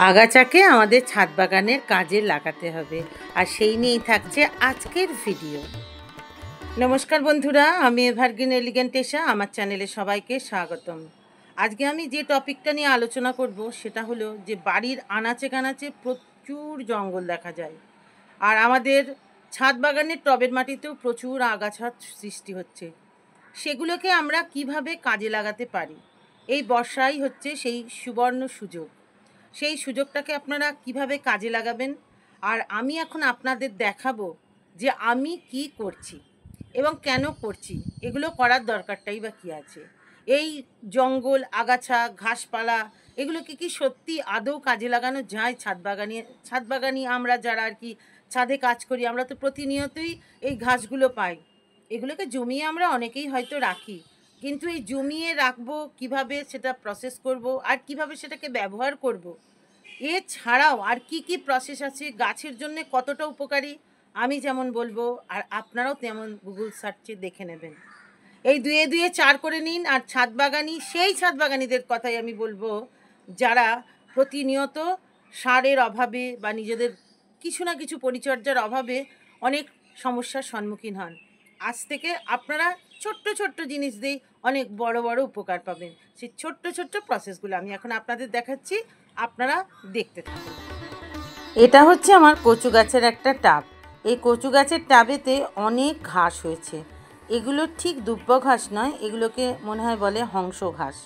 আগাছাকে আমাদের ছাদ বাগানের কাজে লাগাতে হবে, আর সেই নিয়েই থাকছে আজকের ভিডিও। নমস্কার বন্ধুরা, আমি এভারগ্রিন এলিগেন্ট এশা, আমার চ্যানেলে সবাইকে স্বাগতম। আজকে আমি যে টপিকটা নিয়ে আলোচনা করব সেটা হলো যে বাড়ির আনাচে কানাচে প্রচুর জঙ্গল দেখা যায়, আর আমাদের ছাদ বাগানের টবের মাটিতেও প্রচুর আগাছার সৃষ্টি হচ্ছে। সেগুলোকে আমরা কিভাবে কাজে লাগাতে পারি? এই বর্ষাই হচ্ছে সেই সুবর্ণ সুযোগ। সেই সুযোগটাকে আপনারা কিভাবে কাজে লাগাবেন, আর আমি এখন আপনাদের দেখাবো যে আমি কি করছি এবং কেন করছি, এগুলো করার দরকারটাই বা কী আছে। এই জঙ্গল, আগাছা, ঘাসপালা, এগুলোকে কি সত্যি আদৌ কাজে লাগানো যায়? ছাদ বাগানি আমরা যারা আর কি ছাদে কাজ করি, আমরা তো প্রতিনিয়তই এই ঘাসগুলো পাই। এগুলোকে জমিয়ে আমরা অনেকেই হয়তো রাখি, কিন্তু এই জমিয়ে রাখবো কিভাবে, সেটা প্রসেস করব, আর কিভাবে সেটাকে ব্যবহার করব, এছাড়াও আর কি কি প্রসেস আছে, গাছের জন্য কতটা উপকারী আমি যেমন বলবো, আর আপনারাও তেমন গুগল সার্চে দেখে নেবেন। এই দুয়ে দুয়ে চার করে নিন। আর ছাদ বাগানি, সেই ছাদ বাগানিদের কথাই আমি বলবো যারা প্রতিনিয়ত সারের অভাবে বা নিজেদের কিছু না কিছু পরিচর্যার অভাবে অনেক সমস্যার সম্মুখীন হন। আজ থেকে আপনারা ছোট্ট ছোট্ট জিনিস দিয়েই অনেক বড় বড় উপকার পাবেন। সেই ছোট্ট ছোট্ট প্রসেসগুলো আমি এখন আপনাদের দেখাচ্ছি, আপনারা দেখতে থাকুন। এটা হচ্ছে আমার কচু গাছের একটা টাব। এই কচু গাছের টাবেতে অনেক ঘাস হয়েছে। এগুলো ঠিক দুব্ব ঘাস নয়, এগুলোকে মনে হয় বলে হংস ঘাস।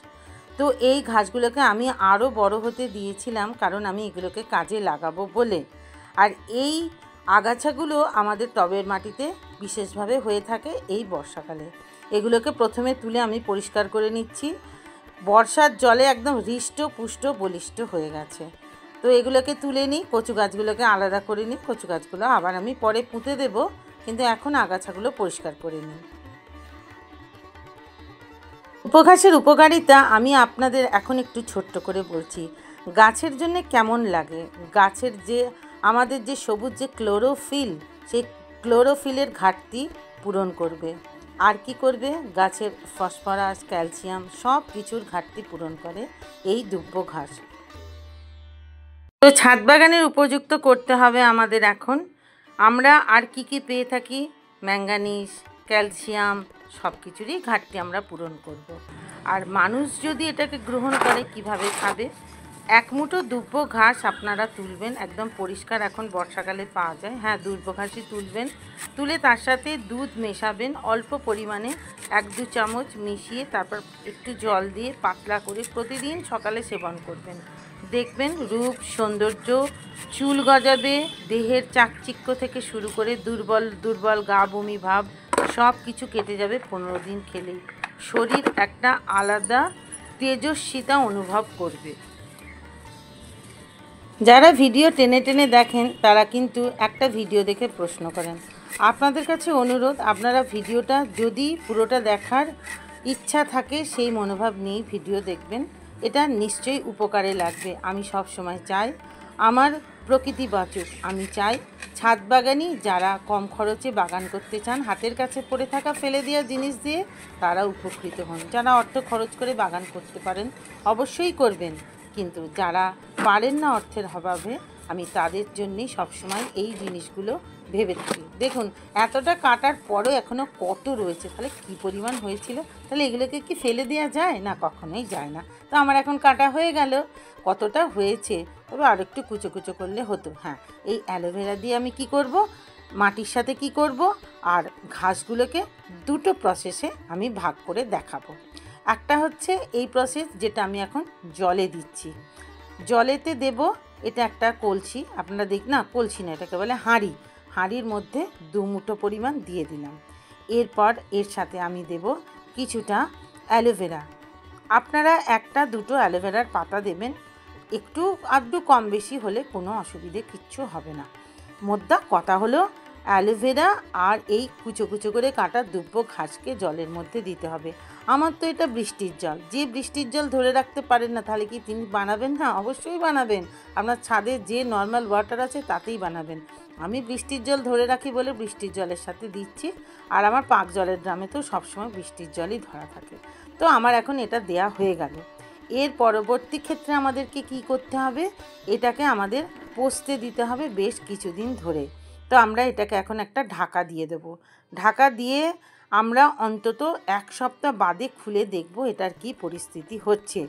তো এই ঘাসগুলোকে আমি আরও বড় হতে দিয়েছিলাম, কারণ আমি এগুলোকে কাজে লাগাবো বলে। আর এই আগাছাগুলো আমাদের টবের মাটিতে বিশেষভাবে হয়ে থাকে এই বর্ষাকালে। এগুলোকে প্রথমে তুলে আমি পরিষ্কার করে নিচ্ছি। বর্ষার জলে একদম হৃষ্ট পুষ্ট বলিষ্ঠ হয়ে গেছে। তো এগুলোকে তুলে নিই, কচু গাছগুলোকে আলাদা করে নিই। কচু গাছগুলো আবার আমি পরে পুঁতে দেব, কিন্তু এখন আগাছাগুলো পরিষ্কার করে নিই। উপঘাসের উপকারিতা আমি আপনাদের এখন একটু ছোট্ট করে বলছি। গাছের জন্য কেমন লাগে, গাছের যে আমাদের যে সবুজ যে ক্লোরোফিল, সেই ক্লোরোফিলের ঘাটতি পূরণ করবে। আর কি করবে? গাছের ফসফরাস, ক্যালসিয়াম সব কিছুর ঘাটতি পূরণ করে এই দুব্ব ঘাস। তো ছাদ বাগানের উপযুক্ত করতে হবে আমাদের এখন। আমরা আর কি কি পেয়ে থাকি? ম্যাঙ্গানিজ, ক্যালসিয়াম, সব কিছুরই ঘাটতি আমরা পূরণ করব। আর মানুষ যদি এটাকে গ্রহণ করে কিভাবে খাবে? এক মুঠো দুব্ব ঘাস আপনারা তুলবেন, একদম পরিষ্কার, এখন বর্ষাকালে পাওয়া যায়। হ্যাঁ, দুব্ব ঘাসই তুলবেন। তুলে তার সাথে দুধ মেশাবেন অল্প পরিমাণে, 1-2 চামচ মিশিয়ে, তারপর একটু জল দিয়ে পাতলা করে প্রতিদিন সকালে সেবন করবেন। দেখবেন রূপ, সৌন্দর্য, চুল গজাবে, দেহের চাকচিক্য থেকে শুরু করে দুর্বল গা বমি ভাব সব কিছু কেটে যাবে 15 দিন খেলেই। শরীর একটা আলাদা তেজস্বিতা অনুভব করবে। যারা ভিডিও টেনে টেনে দেখেন তারা কিন্তু একটা ভিডিও দেখে প্রশ্ন করেন। আপনাদের কাছে অনুরোধ, আপনারা ভিডিওটা যদি পুরোটা দেখার ইচ্ছা থাকে সেই মনোভাব নিয়েই ভিডিও দেখবেন। এটা নিশ্চয়ই উপকারে লাগবে। আমি সব সময় চাই আমার প্রকৃতি বাঁচুক। আমি চাই ছাদ বাগানি যারা কম খরচে বাগান করতে চান, হাতের কাছে পড়ে থাকা ফেলে দেওয়া জিনিস দিয়ে তারা উপকৃত হন। যারা অর্থ খরচ করে বাগান করতে পারেন অবশ্যই করবেন, কিন্তু যারা পারেন না অর্থের অভাবে, আমি তাদের জন্যেই সবসময় এই জিনিসগুলো ভেবে থাকি। দেখুন এতটা কাটার পরেও এখনও কত রয়েছে, তাহলে কী পরিমাণ হয়েছিল। তাহলে এগুলোকে কি ফেলে দেওয়া যায়? না, কখনোই যায় না। তো আমার এখন কাটা হয়ে গেল, কতটা হয়েছে, তবে আর একটু কুচো কুচো করলে হতো। হ্যাঁ, এই অ্যালোভেরা দিয়ে আমি কি করব, মাটির সাথে কি করব, আর ঘাসগুলোকে দুটো প্রসেসে আমি ভাগ করে দেখাবো। একটা হচ্ছে এই প্রসেস যেটা আমি এখন জলে দিচ্ছি, জলেতে দেব। এটা একটা কলসি, আপনারা না কলসি না, এটাকে বলে হাঁড়ি। হাঁড়ির মধ্যে 2 মুঠো পরিমাণ দিয়ে দিলাম। এরপর এর সাথে আমি দেব কিছুটা অ্যালোভেরা। আপনারা 1-2 অ্যালোভেরার পাতা দেবেন, একটু আধটু কম বেশি হলে কোনো অসুবিধে কিচ্ছু হবে না। মোদ্দা কথা হলো অ্যালোভেরা আর এই কুচো কুচো করে কাটা দুব্ব ঘাসকে জলের মধ্যে দিতে হবে। আমার তো এটা বৃষ্টির জল, যে বৃষ্টির জল ধরে রাখতে পারেন না তাহলে কি তিনি বানাবেন? না, অবশ্যই বানাবেন। আপনার ছাদে যে নর্মাল ওয়াটার আছে তাতেই বানাবেন। আমি বৃষ্টির জল ধরে রাখি বলে বৃষ্টির জলের সাথে দিচ্ছি। আর আমার পাক জলের ড্রামে তো সবসময় বৃষ্টির জলই ধরা থাকে। তো আমার এখন এটা দেয়া হয়ে গেল। এর পরবর্তী ক্ষেত্রে আমাদেরকে কি করতে হবে, এটাকে আমাদের পচতে দিতে হবে বেশ কিছুদিন ধরে। তো আমরা এটাকে এখন একটা ঢাকা দিয়ে দেব। ঢাকা দিয়ে আমরা অন্তত 1 সপ্তাহ বাদে খুলে দেখব এটার কি পরিস্থিতি হচ্ছে।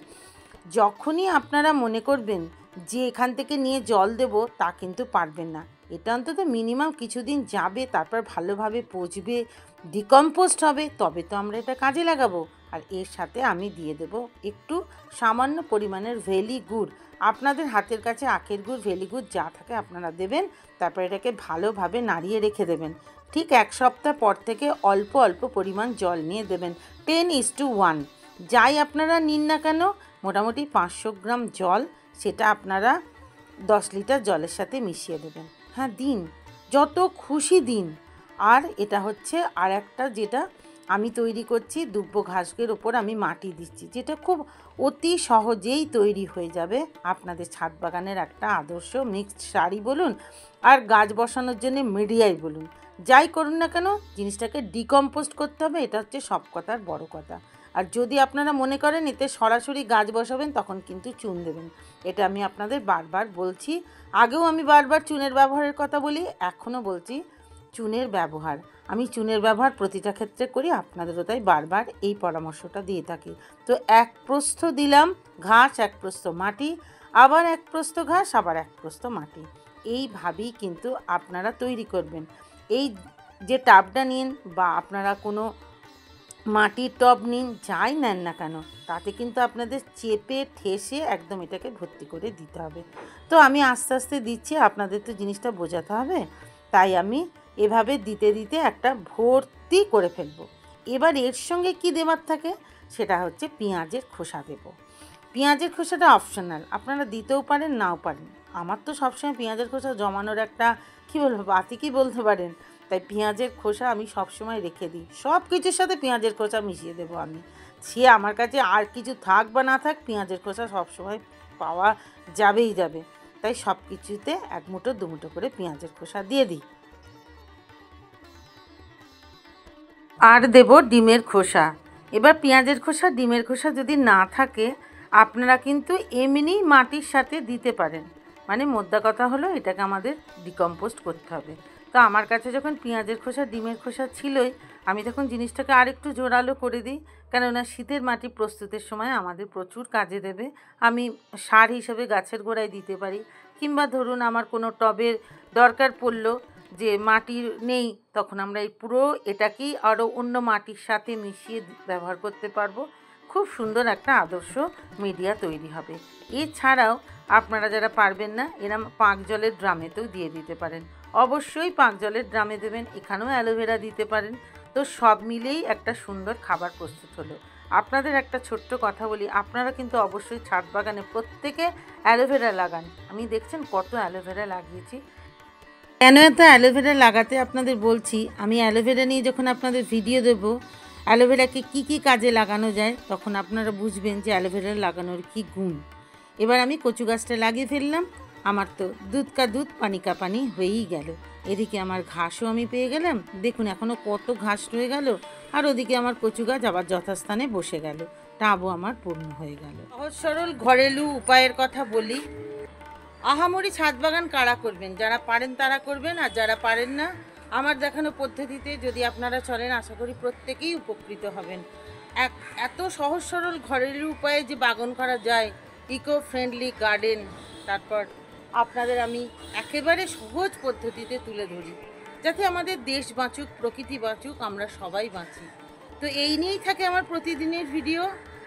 যখনই আপনারা মনে করবেন যে এখান থেকে নিয়ে জল দেব, তা কিন্তু পারবেন না। এটা অন্তত মিনিমাম কিছুদিন যাবে, তারপর ভালোভাবে পচবে, ডিকম্পোস্ট হবে, তবে তো আমরা এটা কাজে লাগাবো। আর এর সাথে আমি দিয়ে দেব একটু সামান্য পরিমাণের ভেলি গুড়। আপনাদের হাতের কাছে আখের গুড়, ভেলি গুড় যা থাকে আপনারা দেবেন। তারপর এটাকে ভালোভাবে নাড়িয়ে রেখে দেবেন। ঠিক 1 সপ্তাহ পর থেকে অল্প অল্প পরিমাণ জল নিয়ে দেবেন, 10:1। যাই আপনারা নিন না কেন, মোটামুটি 500 গ্রাম জল, সেটা আপনারা 10 লিটার জলের সাথে মিশিয়ে দেবেন। হ্যাঁ, দিন, যত খুশি দিন। আর এটা হচ্ছে আর একটা, যেটা আমি তৈরি করছি, দুব্ব ঘাসের ওপর আমি মাটি দিচ্ছি, যেটা খুব অতি সহজেই তৈরি হয়ে যাবে আপনাদের ছাদ বাগানের একটা আদর্শ মিক্সড সারি বলুন আর গাছ বসানোর জন্য মিডিয়াই বলুন, যাই করুন না কেন, জিনিসটাকে ডিকম্পোস্ট করতে হবে। এটা হচ্ছে সব কথার বড় কথা। আর যদি আপনারা মনে করেন এতে সরাসরি গাছ বসাবেন, তখন কিন্তু চুন দেবেন। এটা আমি আপনাদের বারবার বলছি, আগেও আমি বারবার চুনের ব্যবহারের কথা বলি, এখনও বলছি চুনের ব্যবহার। আমি চুনের ব্যবহার প্রতিটা ক্ষেত্রে করি, আপনাদেরও তাই বারবার এই পরামর্শটা দিয়ে থাকি। তো 1 প্রস্থ দিলাম ঘাস, 1 প্রস্থ মাটি, আবার 1 প্রস্থ ঘাস, আবার 1 প্রস্থ মাটি। এইভাবেই কিন্তু আপনারা তৈরি করবেন। এই যে টাবটা নিন বা আপনারা কোনো মাটির টব নিন, যাই নেন না কেন, তাতে কিন্তু আপনাদের চেপে ঠেসে একদম এটাকে ভর্তি করে দিতে হবে। তো আমি আস্তে আস্তে দিচ্ছি, আপনাদের তো জিনিসটা বোঝাতে হবে, তাই আমি এভাবে দিতে দিতে একটা ভর্তি করে ফেলবো। এবার এর সঙ্গে কি দেওয়ার থাকে, সেটা হচ্ছে পেঁয়াজের খোসা দেব। পেঁয়াজের খোসাটা অপশনাল, আপনারা দিতেও পারেন নাও পারেন। আমার তো সবসময় পেঁয়াজের খোসা জমানোর একটা কী বলবো বাতি কি বলতে পারেন, তাই পেঁয়াজের খোসা আমি সবসময় রেখে দিই। সব কিছুর সাথে পেঁয়াজের খোসা মিশিয়ে দেবো আমি। সে আমার কাছে আর কিছু থাক বা না থাক, পেঁয়াজের খোসা সবসময় পাওয়া যাবেই যাবে। তাই সব কিছুতে 1 মুঠো 2 মুঠো করে পেঁয়াজের খোসা দিয়ে দিই। আর দেব ডিমের খোসা। এবার পেঁয়াজের খোসা, ডিমের খোসা যদি না থাকে, আপনারা কিন্তু এমনি মাটির সাথে দিতে পারেন। মানে মোদ্দা কথা হলো, এটাকে আমাদের ডিকম্পোস্ট করতে হবে। তো আমার কাছে যখন পেঁয়াজের খোসা, ডিমের খোসা ছিলই, আমি তখন জিনিসটাকে আরেকটু জোরালো করে দিই, কেননা শীতের মাটি প্রস্তুতের সময় আমাদের প্রচুর কাজে দেবে। আমি সার হিসেবে গাছের গোড়ায় দিতে পারি, কিংবা ধরুন আমার কোনো টবের দরকার পড়লো যে মাটির নেই, তখন আমরা এই পুরো এটাকেই আরও অন্য মাটির সাথে মিশিয়ে ব্যবহার করতে পারবো। খুব সুন্দর একটা আদর্শ মিডিয়া তৈরি হবে। এছাড়াও আপনারা যারা পারবেন না, এরম পাঁক জলের ড্রামেতেও দিয়ে দিতে পারেন। অবশ্যই পাঁক জলের ড্রামে দেবেন, এখানেও অ্যালোভেরা দিতে পারেন। তো সব মিলেই একটা সুন্দর খাবার প্রস্তুত হলো। আপনাদের একটা ছোট্ট কথা বলি, আপনারা কিন্তু অবশ্যই ছাদ বাগানে প্রত্যেকে অ্যালোভেরা লাগান। আমি দেখছেন কত অ্যালোভেরা লাগিয়েছি। কেন এত অ্যালোভেরা লাগাতে আপনাদের বলছি, আমি অ্যালোভেরা নিয়ে যখন আপনাদের ভিডিও দেব, অ্যালোভেরাকে কি কি কাজে লাগানো যায়, তখন আপনারা বুঝবেন যে অ্যালোভেরা লাগানোর কি গুণ। এবার আমি কচু গাছটা লাগিয়ে ফেললাম, আমার তো দুধ কা দুধ পানি কা পানি হয়েই গেল। এদিকে আমার ঘাসও আমি পেয়ে গেলাম, দেখুন এখনও কত ঘাস রয়ে গেল। আর ওদিকে আমার কচু গাছ আবার যথাস্থানে বসে গেল, টাবও আমার পূর্ণ হয়ে গেল। সহজ সরল ঘরেলু উপায়ের কথা বলি। আহামরি ছাদ বাগান কারা করবেন, যারা পারেন তারা করবেন, আর যারা পারেন না, আমার দেখানো পদ্ধতিতে যদি আপনারা চলেন, আশা করি প্রত্যেকেই উপকৃত হবেন। এত সহজ সরল ঘরেলু উপায়ে যে বাগান করা যায়, ইকো ফ্রেন্ডলি গার্ডেন, তারপর আপনাদের আমি একেবারে সহজ পদ্ধতিতে তুলে ধরি, যাতে আমাদের দেশ বাঁচুক, প্রকৃতি বাঁচুক, আমরা সবাই বাঁচি। তো এই নিয়েই থাকে আমার প্রতিদিনের ভিডিও।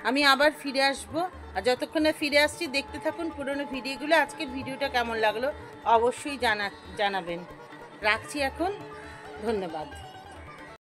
আমি আবার ফিরে আসব, আর যতক্ষণে ফিরে আসছি দেখতে থাকুন পুরনো ভিডিওগুলো। আজকের ভিডিওটা কেমন লাগলো অবশ্যই জানাবেন। রাখছি এখন, ধন্যবাদ।